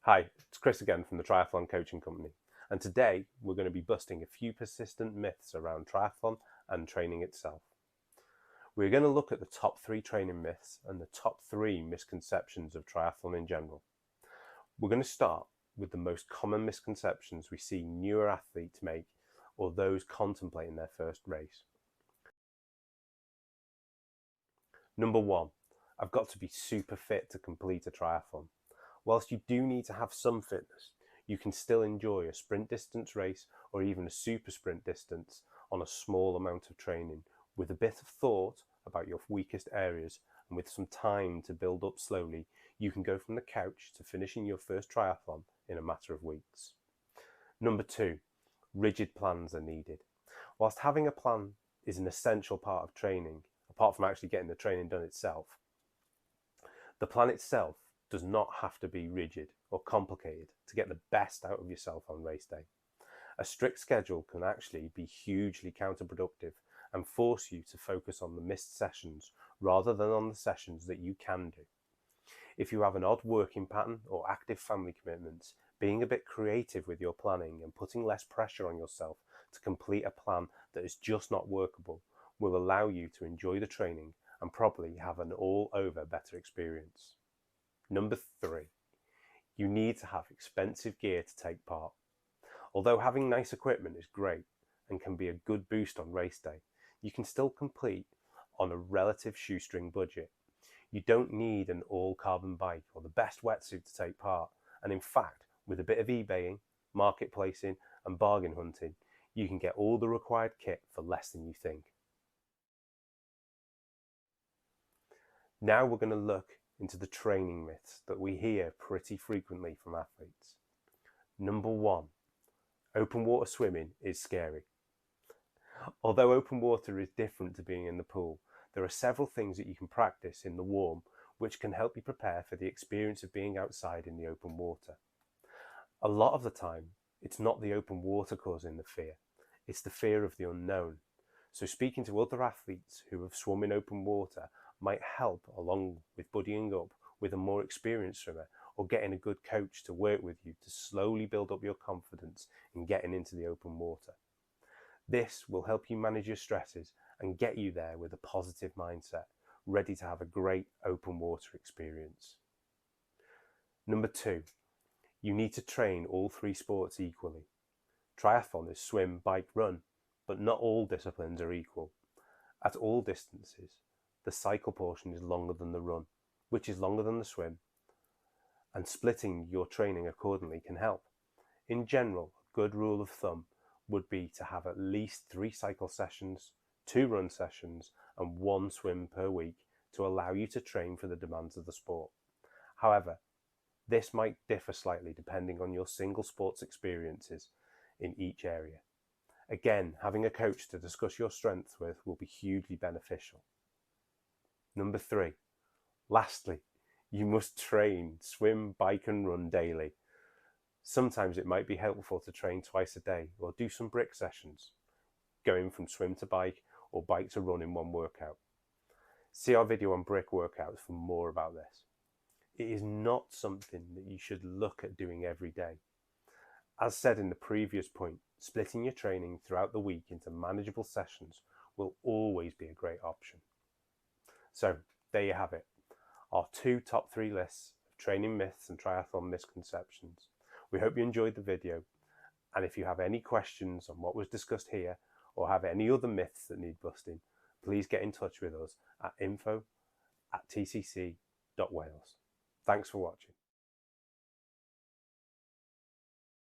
Hi, it's Chris again from the Triathlon Coaching Company, and today we're going to be busting a few persistent myths around triathlon and training itself. We're going to look at the top 3 training myths and the top 3 misconceptions of triathlon in general. We're going to start with the most common misconceptions we see newer athletes make or those contemplating their first race. Number 1, I've got to be super fit to complete a triathlon. Whilst you do need to have some fitness, you can still enjoy a sprint distance race or even a super sprint distance on a small amount of training with a bit of thought about your weakest areas, and with some time to build up slowly, you can go from the couch to finishing your first triathlon in a matter of weeks. Number 2, rigid plans are needed. Whilst having a plan is an essential part of training, apart from actually getting the training done itself, the plan itself does not have to be rigid or complicated to get the best out of yourself on race day. A strict schedule can actually be hugely counterproductive and force you to focus on the missed sessions rather than on the sessions that you can do. If you have an odd working pattern or active family commitments, being a bit creative with your planning and putting less pressure on yourself to complete a plan that is just not workable will allow you to enjoy the training and probably have an all-over better experience. Number 3, you need to have expensive gear to take part. Although having nice equipment is great and can be a good boost on race day, you can still complete on a relative shoestring budget. You don't need an all-carbon bike or the best wetsuit to take part, and in fact, with a bit of eBaying, marketplacing and bargain hunting, you can get all the required kit for less than you think. Now we're going to look into the training myths that we hear pretty frequently from athletes. Number 1, open water swimming is scary. Although open water is different to being in the pool, there are several things that you can practice in the warm which can help you prepare for the experience of being outside in the open water. A lot of the time, it's not the open water causing the fear, it's the fear of the unknown. So speaking to other athletes who have swum in open water might help, along with buddying up with a more experienced swimmer or getting a good coach to work with you to slowly build up your confidence in getting into the open water. This will help you manage your stresses and get you there with a positive mindset, ready to have a great open water experience. Number 2, you need to train all 3 sports equally. Triathlon is swim, bike, run, but not all disciplines are equal. At all distances, the cycle portion is longer than the run, which is longer than the swim, and splitting your training accordingly can help. In general, a good rule of thumb would be to have at least 3 cycle sessions, 2 run sessions, and 1 swim per week to allow you to train for the demands of the sport. However, this might differ slightly depending on your single sports experiences in each area. Again, having a coach to discuss your strengths with will be hugely beneficial. Number 3, lastly, you must train, swim, bike and run daily. Sometimes it might be helpful to train twice a day or do some brick sessions, going from swim to bike or bike to run in one workout. See our video on brick workouts for more about this. It is not something that you should look at doing every day. As said in the previous point, splitting your training throughout the week into manageable sessions will always be a great option. So there you have it, our 2 top 3 lists of training myths and triathlon misconceptions. We hope you enjoyed the video, and if you have any questions on what was discussed here or have any other myths that need busting, please get in touch with us at info@tcc.wales. Thanks for watching.